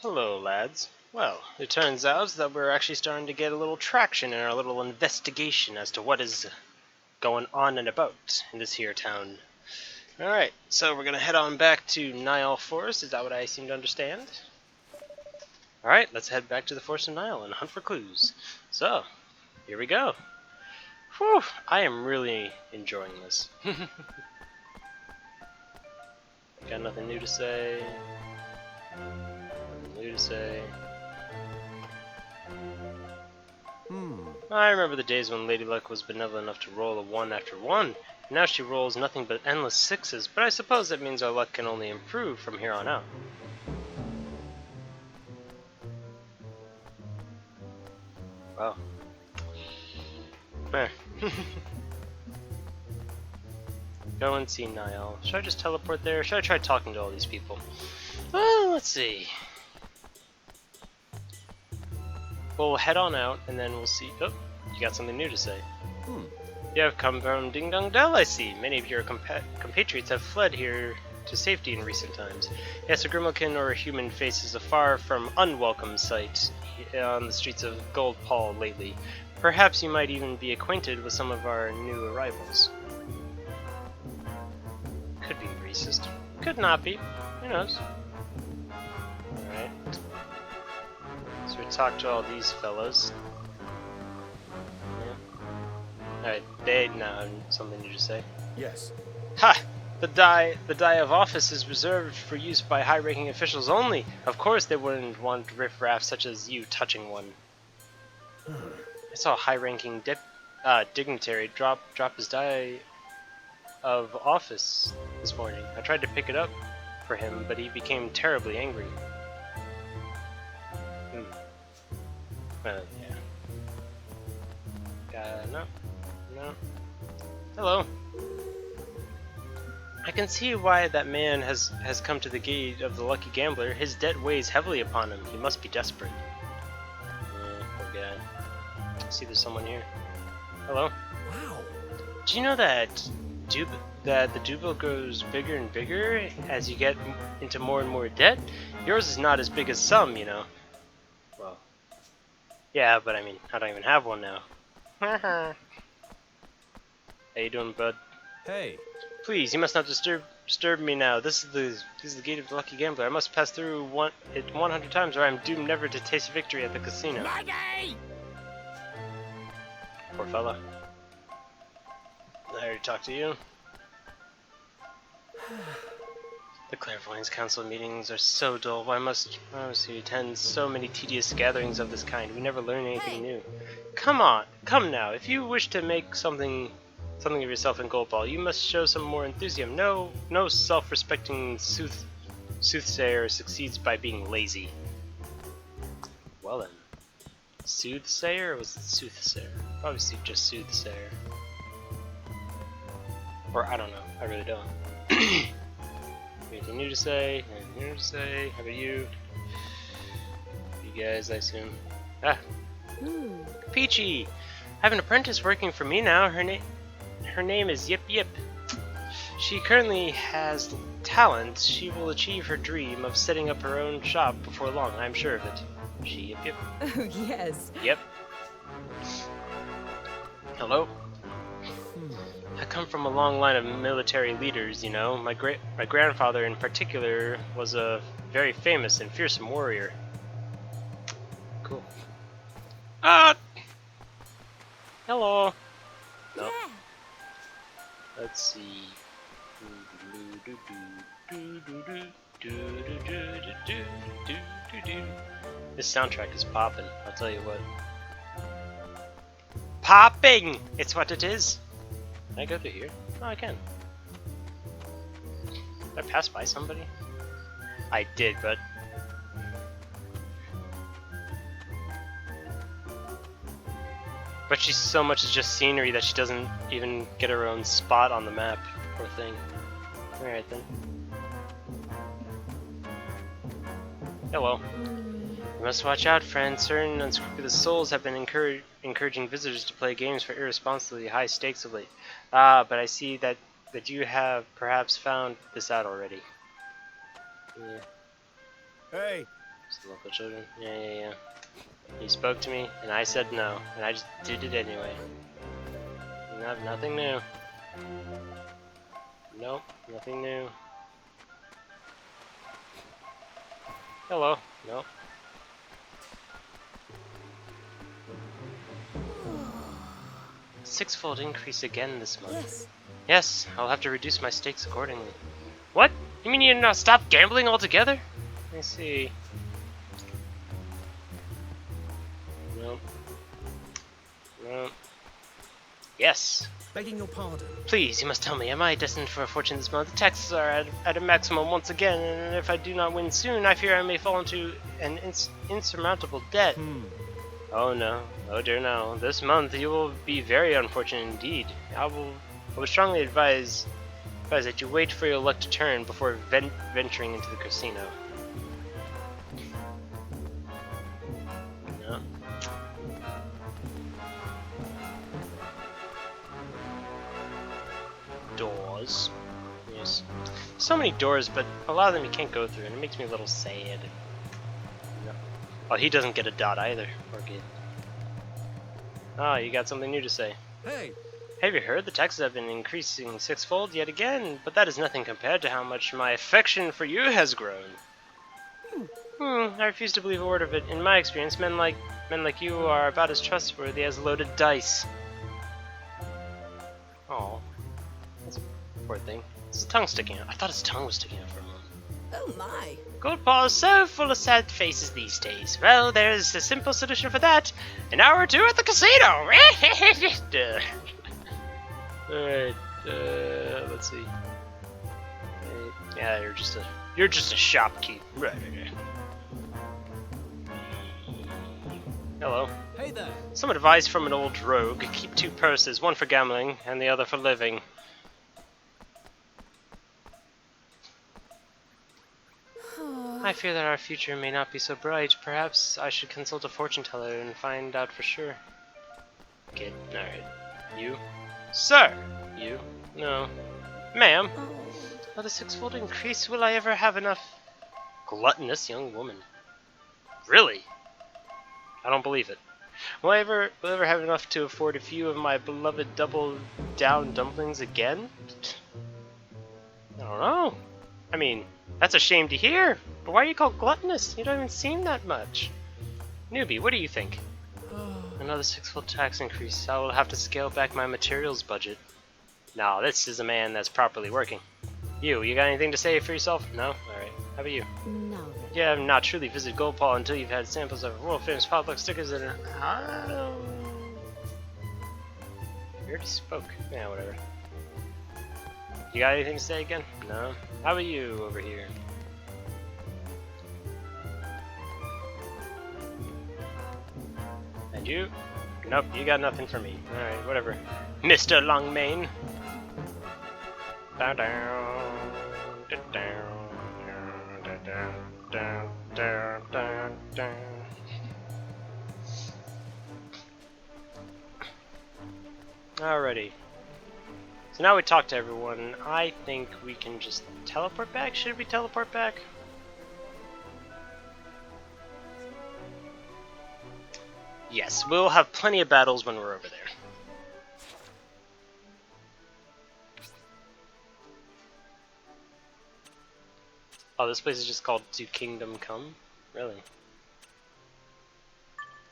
Hello, lads. Well, it turns out that we're actually starting to get a little traction in our little investigation as to what is going on and about in this here town. Alright, so we're gonna head on back to Nile Forest, is that what I seem to understand? Alright, let's head back to the Forest of Nile and hunt for clues. So, here we go. Whew, I am really enjoying this. Got nothing new to say. Nothing new to say. I remember the days when Lady Luck was benevolent enough to roll a 1 after 1. Now she rolls nothing but endless 6s, but I suppose that means our luck can only improve from here on out. Wow. Eh. Go and see Niall. Should I just teleport there? Or should I try talking to all these people? Let's see. We'll head on out, and then we'll see. Oh, you got something new to say. You have come from Ding Dong Dell, I see. Many of your compatriots have fled here to safety in recent times. Yes, a Grimmelkin or a human faces a far from unwelcome sight on the streets of Gold Paul lately. Perhaps you might even be acquainted with some of our new arrivals. Could be racist. Could not be. Who knows? Alright. So we talked to all these fellows. Yeah. Alright, they now something new to say. Yes. Ha! The die of office is reserved for use by high-ranking officials only. Of course they wouldn't want riffraff such as you touching one. I saw a high-ranking dignitary drop his die of office this morning. I tried to pick it up for him, but he became terribly angry. Yeah. No. Hello. I can see why that man has come to the gate of the Lucky Gambler. His debt weighs heavily upon him. He must be desperate. Yeah, poor guy. I see there's someone here. Hello. Wow. Do you know that the Dubil grows bigger and bigger as you get into more and more debt? Yours is not as big as some, you know. Well, yeah, but I mean, I don't even have one now. How you doing, bud? Hey. Please, you must not disturb me now. This is the gate of the Lucky Gambler. I must pass through it 100 times, or I am doomed never to taste victory at the casino. Maggie! Poor fella. I already talked to you. The Clairvoyance Council meetings are so dull. Why must we attend so many tedious gatherings of this kind? We never learn anything new. Come on, come now. If you wish to make something of yourself in Gold Ball, you must show some more enthusiasm. No self-respecting soothsayer succeeds by being lazy. Well then, soothsayer or was it soothsayer? Probably just soothsayer. Or I don't know. I really don't. Anything new to say? Anything new to say? How about you? You guys, I assume. Ah. Peachy! I have an apprentice working for me now. Her name is Yip Yip. She currently has talent. She will achieve her dream of setting up her own shop before long. I'm sure of it. She Yip Yip. Oh, yes. Yep. Hello. I come from a long line of military leaders, you know. My grandfather in particular was a very famous and fearsome warrior. Cool. Ah! Hello. No. Yeah. Let's see. This soundtrack is popping, I'll tell you what. Popping! It's what it is. Can I go through here? Oh, I can. Did I pass by somebody? I did, but... But she's so much as just scenery that she doesn't even get her own spot on the map, poor thing. Alright then. Hello. You must watch out, friend. Certain unscrupulous souls have been encouraging visitors to play games for irresponsibly high stakes of late. Ah, but I see that you have perhaps found this out already. Yeah. Hey. Some local children. Yeah. He spoke to me, and I said no, and I just did it anyway. Nothing new. Nope, nothing new. Hello. Nope. Six-fold increase again this month. Yes. Yes, I'll have to reduce my stakes accordingly. What? You mean you're not stop gambling altogether? Let me see. Nope. Nope. Yes. Begging your pardon. Please, you must tell me, am I destined for a fortune this month? The taxes are at a maximum once again, and if I do not win soon, I fear I may fall into an insurmountable debt. Oh no. Oh dear no. This month you will be very unfortunate indeed. I would strongly advise that you wait for your luck to turn before venturing into the casino. No. Doors. Yes. So many doors, but a lot of them you can't go through, and it makes me a little sad. No. Oh, he doesn't get a dot either. Poor kid. Ah, you got something new to say. Hey. Have you heard? The taxes have been increasing sixfold yet again, but that is nothing compared to how much my affection for you has grown. I refuse to believe a word of it. In my experience, men like you are about as trustworthy as loaded dice. Oh, that's a poor thing. His tongue sticking out. I thought his tongue was sticking out for a moment. Oh my. Goldpaw is so full of sad faces these days. Well, there's a simple solution for that. An hour or two at the casino. Alright, let's see. Yeah, you're just a shopkeep. Hello. Hey there. Some advice from an old rogue. Keep two purses, one for gambling and the other for living. I fear that our future may not be so bright. Perhaps I should consult a fortune teller and find out for sure. Kid, alright. You? Sir! You? No. Ma'am? At a sixfold increase, will I ever have enough? Gluttonous young woman. Really? I don't believe it. Will I ever have enough to afford a few of my beloved double down dumplings again? I don't know. I mean, that's a shame to hear. But why are you called gluttonous? You don't even seem that much. Newbie, what do you think? Another sixfold tax increase. I will have to scale back my materials budget. Now, this is a man that's properly working. You got anything to say for yourself? No? Alright. How about you? No. You have not truly visited Goldpaw until you've had samples of world-famous potluck stickers and... You already spoke. Yeah, whatever. You got anything to say again? No? How about you over here? And you? Nope, you got nothing for me. Alright, whatever. Mr. Longmane! Down, down, down. Alrighty. So now we talked to everyone. I think we can just teleport back. Should we teleport back? Yes, we'll have plenty of battles when we're over there. Oh, this place is just called To Kingdom Come? Really?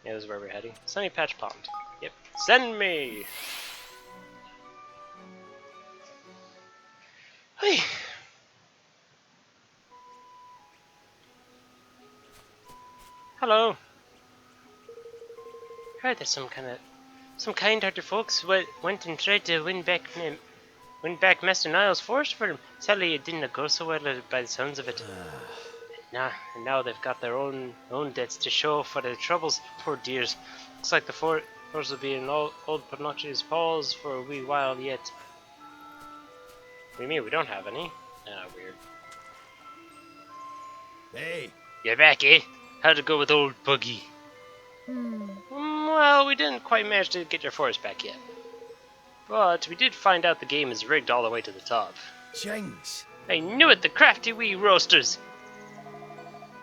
Yeah, this is where we're heading. Sunny Patch Pond. Yep. Send me! Hey. Hello. Heard that some kind-hearted folks went and tried to win back Master Niles' force for him. Sadly, it didn't go so well by the sounds of it. And now they've got their own debts to show for their troubles. Poor dears. Looks like the force will be in old Pinocchio's paws for a wee while yet. What do you mean? We don't have any? Ah, weird. Hey. You're back, eh? How'd it go with old Buggy? Well, we didn't quite manage to get your forest back yet. But we did find out the game is rigged all the way to the top. Jinx. I knew it, the crafty wee roasters!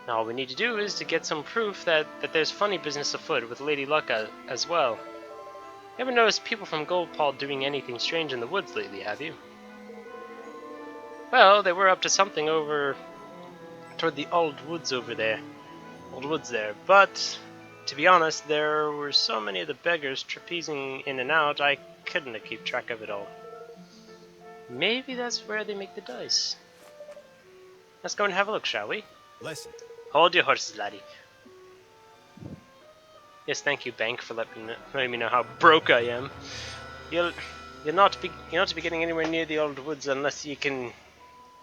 All we need to do is to get some proof that there's funny business afoot with Lady Luck as well. You haven't noticed people from Goldpaw doing anything strange in the woods lately, have you? Well, they were up to something over toward the old woods over there. Old woods there, but to be honest, there were so many of the beggars trapezing in and out, I couldn't keep track of it all. Maybe that's where they make the dice. Let's go and have a look, shall we? Listen. Hold your horses, laddie. Yes, thank you, Bank, for letting me know how broke I am. You'll not be getting anywhere near the old woods unless you can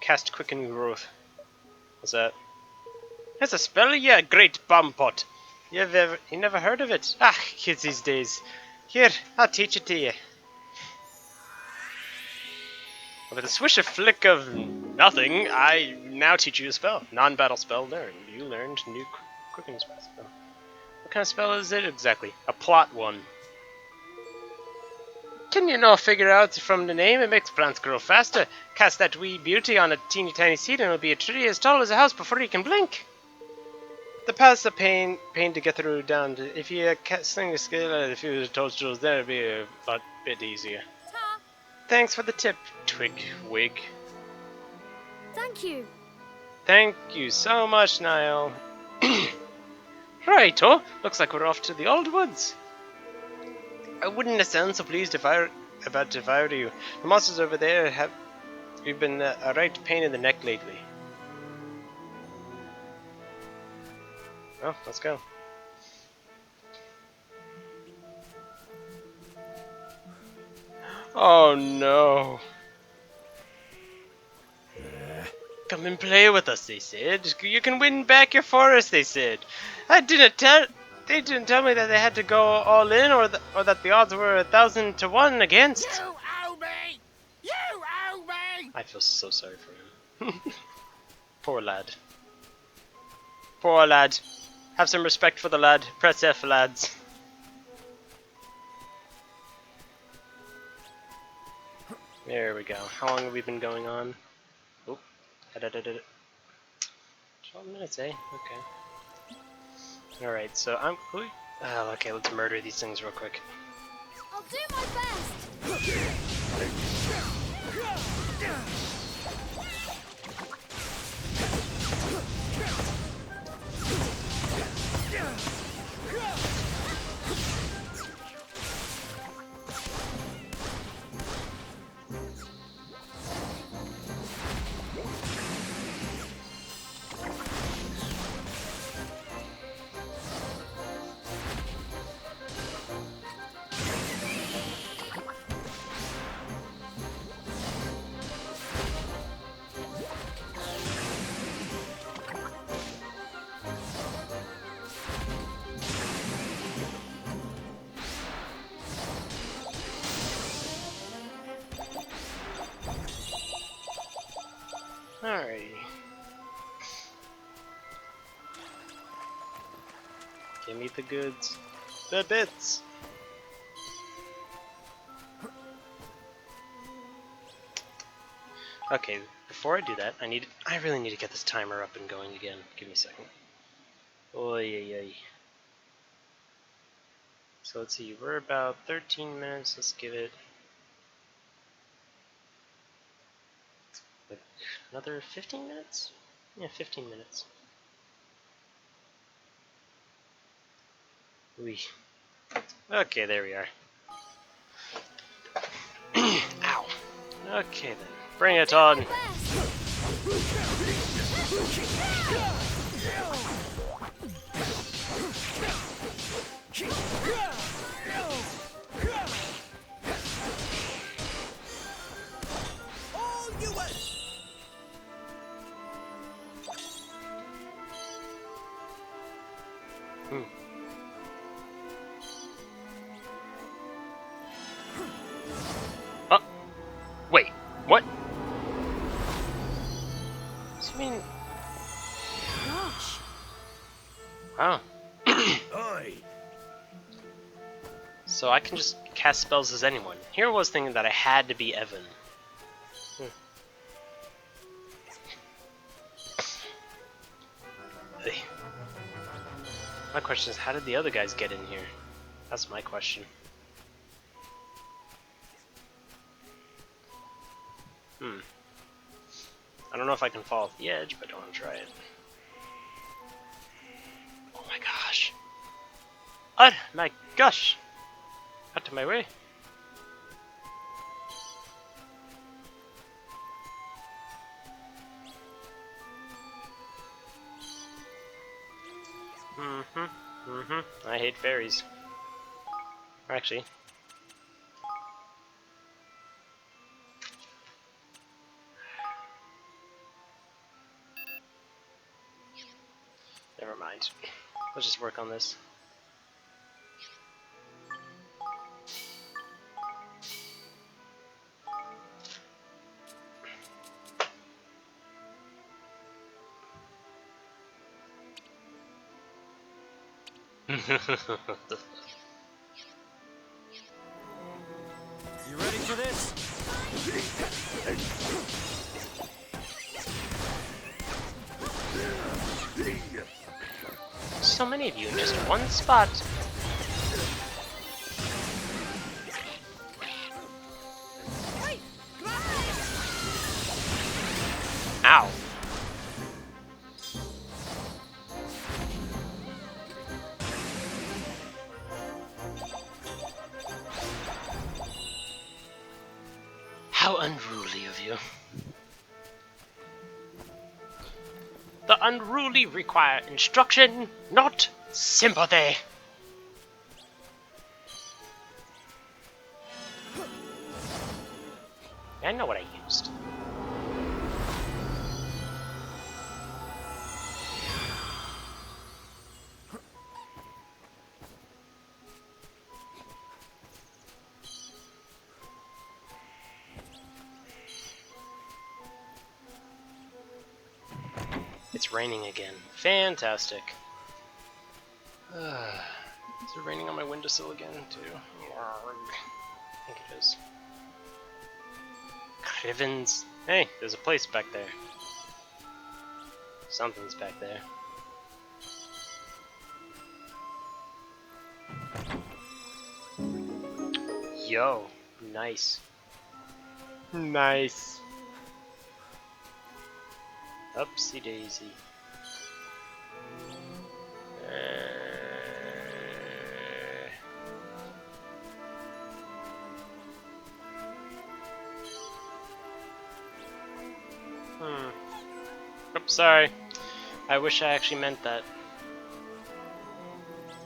cast Quicken Growth. What's that? That's a spell, yeah, great bomb pot. You never heard of it? Ah, kids these days. Here, I'll teach it to you. With a swish of flick of nothing, I now teach you a spell. Non-battle spell learned. You learned new Quicken spell. What kind of spell is it exactly? A plot one. Can you not figure out from the name? It makes plants grow faster. Cast that wee beauty on a teeny tiny seed and it'll be a tree as tall as a house before you can blink. The path's a pain to get through down to. If you sling the skill at a few toadstools, that'll be a bit easier. Ta. Thanks for the tip, Twigwig. Thank you. Thank you so much, Niall. Righto, looks like we're off to the old woods. I wouldn't have sounded so pleased if I were you. The monsters over there have been a right pain in the neck lately. Oh, let's go. Oh no. Come and play with us, they said. You can win back your forest, they said. They didn't tell me that they had to go all in or that the odds were 1,000 to 1 against. You owe me! You owe me! I feel so sorry for him. Poor lad. Poor lad. Have some respect for the lad. Press F, lads. There we go. How long have we been going on? Oh. 12 minutes, eh? Okay. Alright, so I'm... Oh, okay, let's murder these things real quick. I'll do my best. Alrighty. Give me the goods. The bits! Okay, before I do that, I really need to get this timer up and going again. Give me a second. Oy. So let's see, we're about 13 minutes. Let's give it like another 15 minutes? Yeah, 15 minutes. Wee. Okay, there we are. Ow. Okay then. Bring it on. All yours! Oh. Wait. What? What do you mean? Gosh. Oh. Aye. So I can just cast spells as anyone. Here was thinking that I had to be Evan. My question is, how did the other guys get in here? That's my question. I don't know if I can fall off the edge, but I want to try it. Oh my gosh. Oh my gosh! Out of my way. I hate fairies. Or actually. Never mind. Let's just work on this. You ready for this? So many of you in just one spot. Ow. How unruly of you. The unruly require instruction, not sympathy. I know what I used. It's raining again. Fantastic. Is it raining on my windowsill again, too? I think it is. Crivens. Hey, there's a place back there. Something's back there. Yo, nice. Nice. Upsy daisy. Oops, sorry. I wish I actually meant that.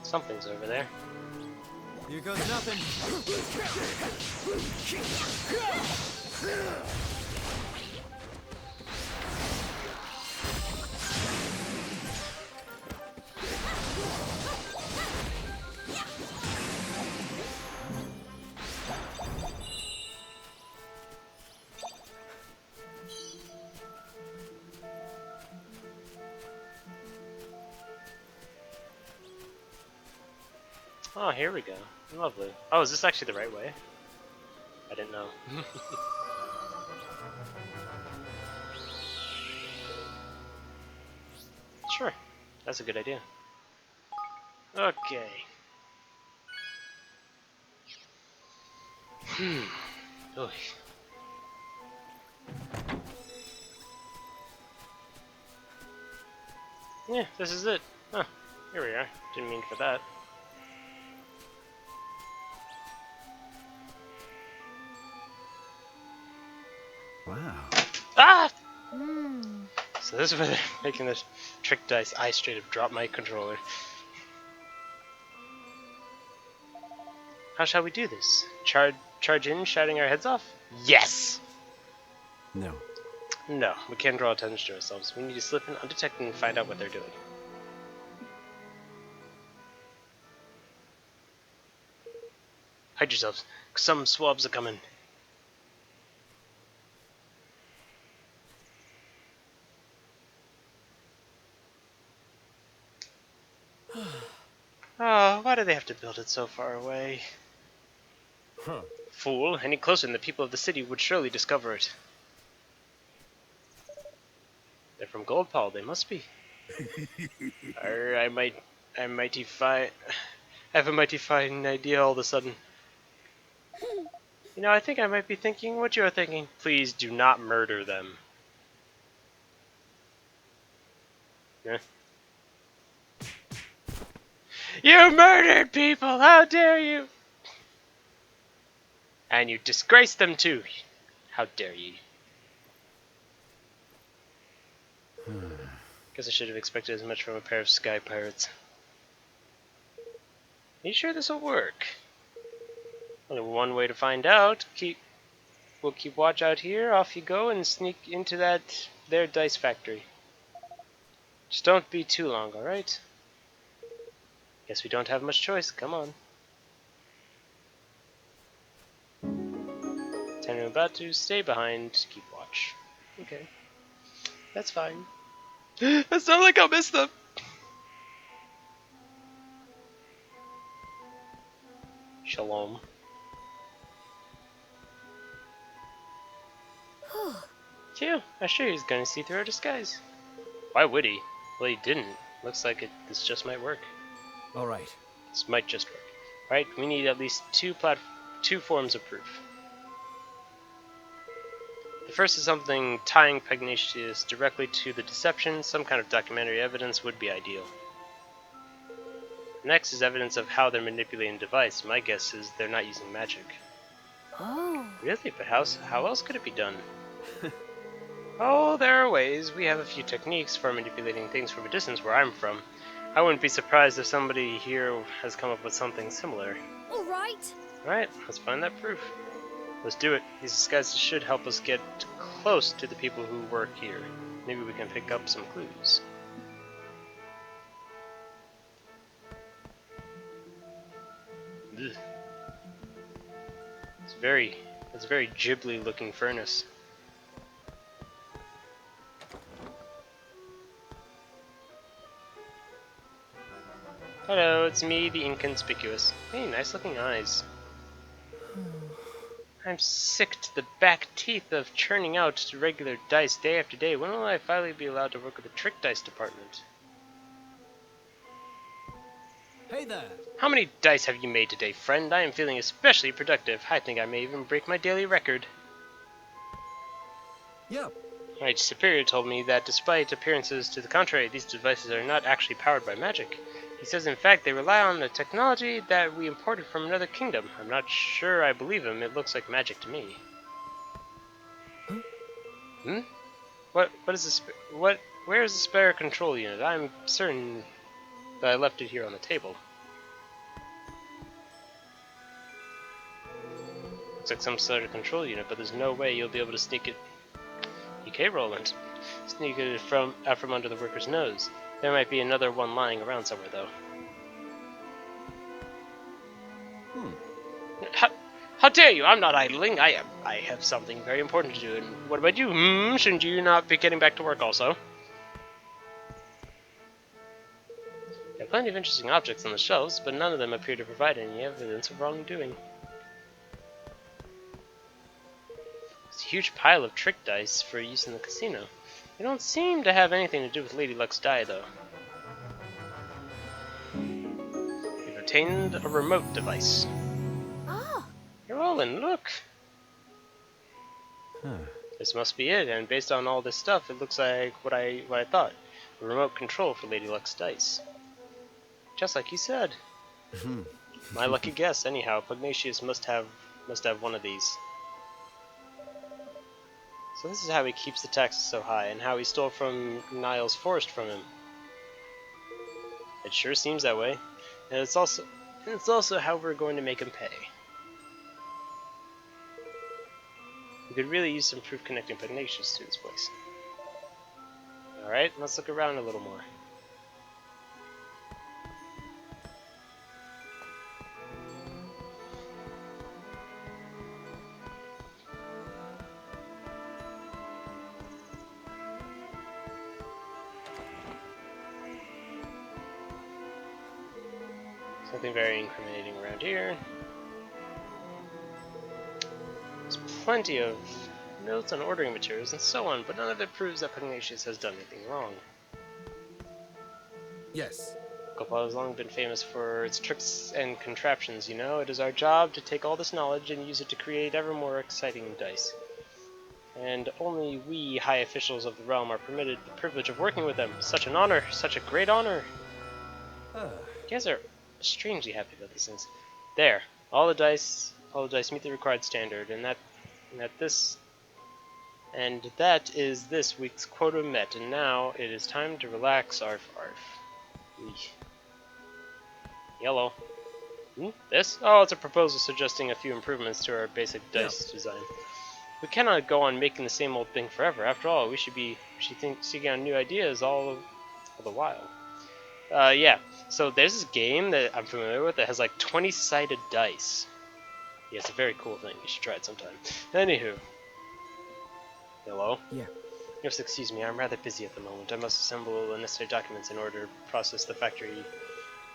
Something's over there. Here goes nothing. Oh, here we go. Lovely. Oh, is this actually the right way? I didn't know. Sure. That's a good idea. Okay. Oy. Yeah, this is it. Huh. Here we are. Didn't mean for that. Wow. Ah! Hmm. So this is where they're making this trick dice. I straight up dropped my controller. How shall we do this? Charge in, shouting our heads off? Yes! No. No, we can't draw attention to ourselves. We need to slip in undetected and find out what they're doing. Hide yourselves. Some swabs are coming. Oh, why do they have to build it so far away? Huh. Fool, any closer and the people of the city would surely discover it. They're from Goldpaul, they must be. Or I might I have a mighty fine idea all of a sudden. You know, I think I might be thinking what you're thinking. Please do not murder them. Yeah. You murdered people! How dare you! And you disgraced them too. How dare you? Guess I should have expected as much from a pair of sky pirates. Are you sure this will work? Only one way to find out. We'll keep watch out here. Off you go and sneak into their dice factory. Just don't be too long, alright? Guess we don't have much choice. Come on. Telling about to stay behind. Keep watch. Okay. That's fine. It's not like I'll miss them. Shalom. Phew, I sure he was gonna see through our disguise. Why would he? Well, he didn't. Looks like this just might work. All right. This might just work. Right, we need at least two forms of proof. The first is something tying Pugnacious directly to the deception. Some kind of documentary evidence would be ideal. Next is evidence of how they're manipulating the device. My guess is they're not using magic. Oh. Really? But how else could it be done? Oh, there are ways. We have a few techniques for manipulating things from a distance where I'm from. I wouldn't be surprised if somebody here has come up with something similar. All right. Alright, let's find that proof. Let's do it. These disguises should help us get close to the people who work here. Maybe we can pick up some clues. Ugh. It's a very Ghibli looking furnace. Hello, it's me, the inconspicuous. Hey, nice looking eyes. I'm sick to the back teeth of churning out regular dice day after day. When will I finally be allowed to work with the trick dice department? Hey there. How many dice have you made today, friend? I am feeling especially productive. I think I may even break my daily record. Yep. My superior told me that despite appearances to the contrary, these devices are not actually powered by magic. He says in fact they rely on the technology that we imported from another kingdom. I'm not sure I believe him. It looks like magic to me. Hmm? What is this? Where is the spare control unit? I'm certain that I left it here on the table. Looks like some sort of control unit, but there's no way you'll be able to sneak it. Okay, Roland. Sneak it out from under the worker's nose. There might be another one lying around somewhere, though. How dare you? I'm not idling. I have something very important to do. And what about you? Shouldn't you not be getting back to work also? There are plenty of interesting objects on the shelves, but none of them appear to provide any evidence of wrongdoing. There's a huge pile of trick dice for use in the casino. They don't seem to have anything to do with Lady Luck's die, though. We've obtained a remote device. Ah. Hey, Roland, look! Huh. This must be it, and based on all this stuff, it looks like what I thought. A remote control for Lady Luck's dice. Just like you said. My lucky guess, anyhow. Pugnacious must have one of these. So this is how he keeps the taxes so high, and how he stole from Niall's forest from him. It sure seems that way. And it's also how we're going to make him pay. We could really use some proof connecting Pugnacious to this place. Alright, let's look around a little more. Something very incriminating around here. There's plenty of notes on ordering materials and so on, but none of it proves that Pugnacious has done anything wrong. Yes. Alcohol has long been famous for its tricks and contraptions, you know? It is our job to take all this knowledge and use it to create ever more exciting dice. And only we, high officials of the realm, are permitted the privilege of working with them. Such an honor, such a great honor. You guys are strangely happy about these things. There, all the dice meet the required standard, and that is this week's quota met. And now it is time to relax. Arf, arf. Eesh. Yellow. This? Oh, it's a proposal suggesting a few improvements to our basic dice design. We cannot go on making the same old thing forever. After all, we should think seeking out new ideas all the while. Yeah. So there's this game that I'm familiar with that has like 20-sided dice. Yeah, it's a very cool thing. You should try it sometime. Anywho. Hello? Yeah. You must excuse me, I'm rather busy at the moment. I must assemble the necessary documents in order to process the factory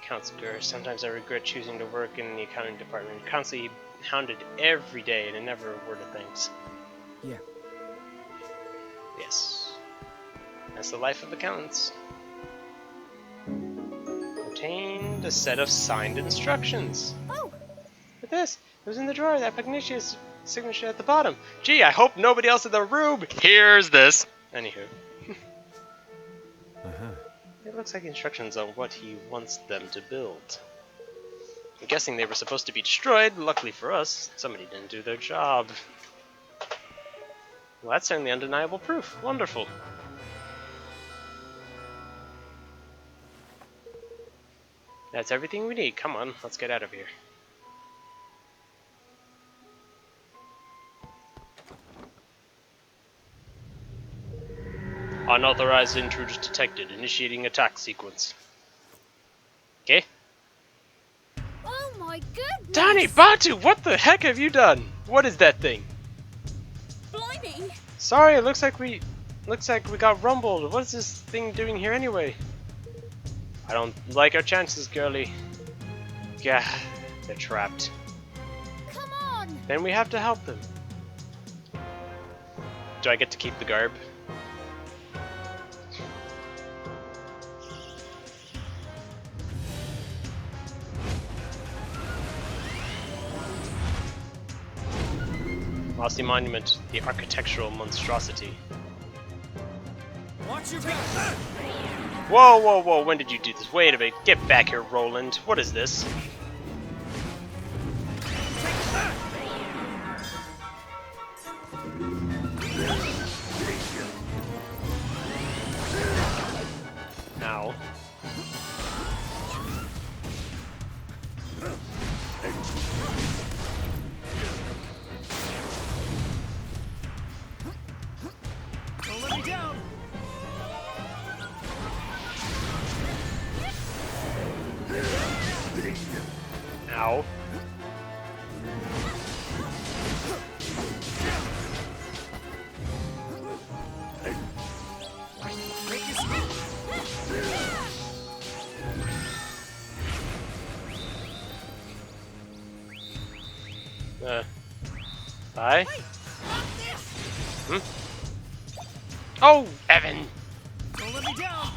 accounts. Sometimes I regret choosing to work in the accounting department. Constantly hounded every day and never a word of thanks. Yeah. Yes. That's the life of accountants. Obtained a set of signed instructions. Oh! Look at this. It was in the drawer. That Pagnicia's signature at the bottom. Gee, I hope nobody else in the room hears this. Anywho. It looks like instructions on what he wants them to build. I'm guessing they were supposed to be destroyed. Luckily for us, somebody didn't do their job. Well, that's certainly undeniable proof. Wonderful. That's everything we need. Come on, let's get out of here. Unauthorized intruders detected. Initiating attack sequence. Okay. Oh my goodness! Danny, Batu, what the heck have you done? What is that thing? Blimey! Sorry, it looks like we got rumbled. What is this thing doing here anyway? I don't like our chances, girly. Yeah, they're trapped. Come on! Then we have to help them. Do I get to keep the garb? Lost the monument, the architectural monstrosity. Watch your back. Whoa, whoa, whoa, when did you do this? Wait a minute, get back here, Roland. What is this? Ow. Don't let me down. Ow. Make your speech. Bye? Oh, Evan! Don't let me down.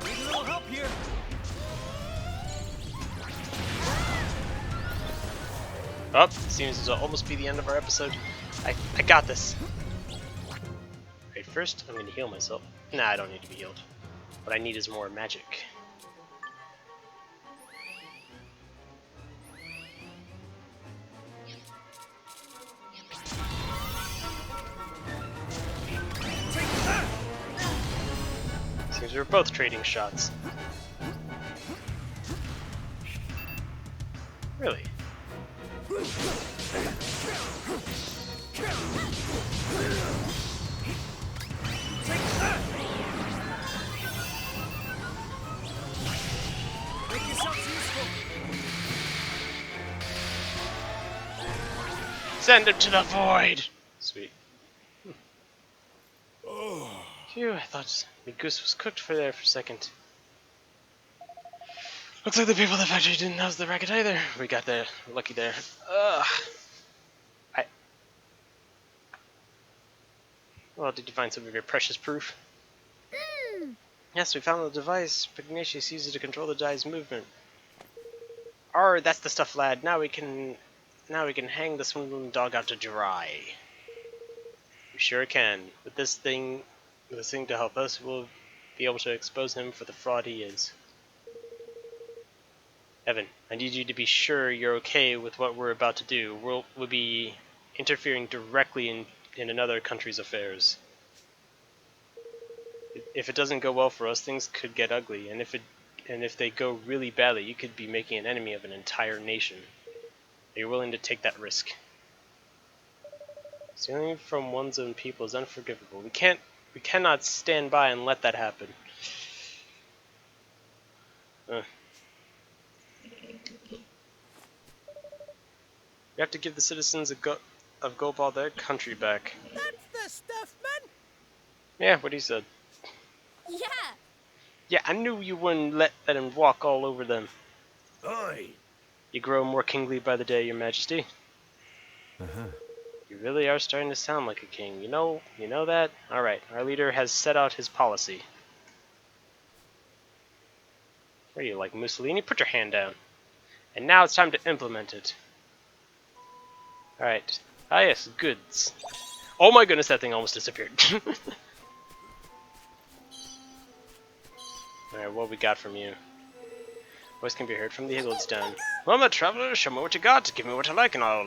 Need a little help here. Oh, seems to almost be the end of our episode. I got this. Right, first I'm going to heal myself. Nah, I don't need to be healed. What I need is more magic. Seems we're both trading shots. Really? Make yourselves useful. Send him to the void! Sweet. Phew, I thought my goose was cooked for there for a second. Looks like the people at the factory didn't notice the racket either. We got there. Lucky there. Ugh. Well, did you find some of your precious proof? Mm. Yes, we found the device. Pugnacious uses it to control the dye's movement. Arr, that's the stuff, lad. Now we can hang the swindling dog out to dry. We sure can. With this thing to help us, we'll be able to expose him for the fraud he is. Evan, I need you to be sure you're okay with what we're about to do. We'll be interfering directly in another country's affairs. If it doesn't go well for us, things could get ugly, and if they go really badly, you could be making an enemy of an entire nation. Are you willing to take that risk? Stealing from one's own people is unforgivable. We cannot stand by and let that happen. We have to give the citizens of Gopal their country back. That's the stuff, man. Yeah, what he said. Yeah. Yeah, I knew you wouldn't let him walk all over them. Oi. You grow more kingly by the day, your majesty. You really are starting to sound like a king. You know that? Alright, our leader has set out his policy. What are you, like Mussolini? Put your hand down. And now it's time to implement it. Alright. Ah yes, goods. Oh my goodness, that thing almost disappeared. Alright, what we got from you? Voice can be heard from the hills down. Well, my traveler, show me what you got. Give me what I like, and I'll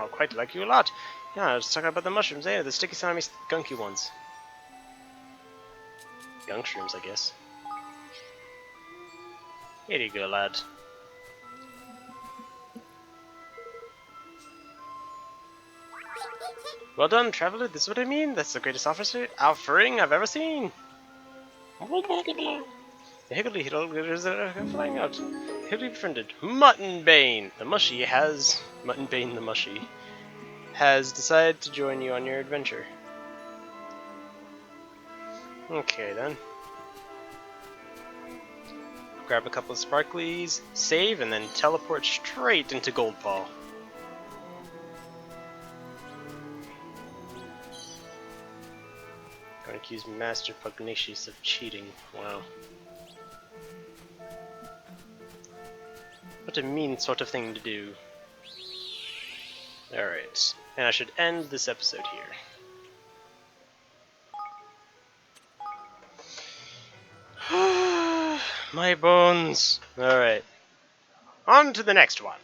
quite like you a lot. Yeah, let's talk about the mushrooms, eh? The sticky, slimy, gunky ones. Gunk shrooms, I guess. Here you go, lad. Well done, traveler. This is what I mean. That's the greatest offering I've ever seen. The higgledy hiddles are flying out. Higgledy befriended. Muttonbane the mushy has decided to join you on your adventure. Okay then. Grab a couple of sparklies, save, and then teleport straight into Goldball. Gonna accuse Master Pugnacious of cheating. Wow. What a mean sort of thing to do. Alright. And I should end this episode here. My bones. Alright. On to the next one.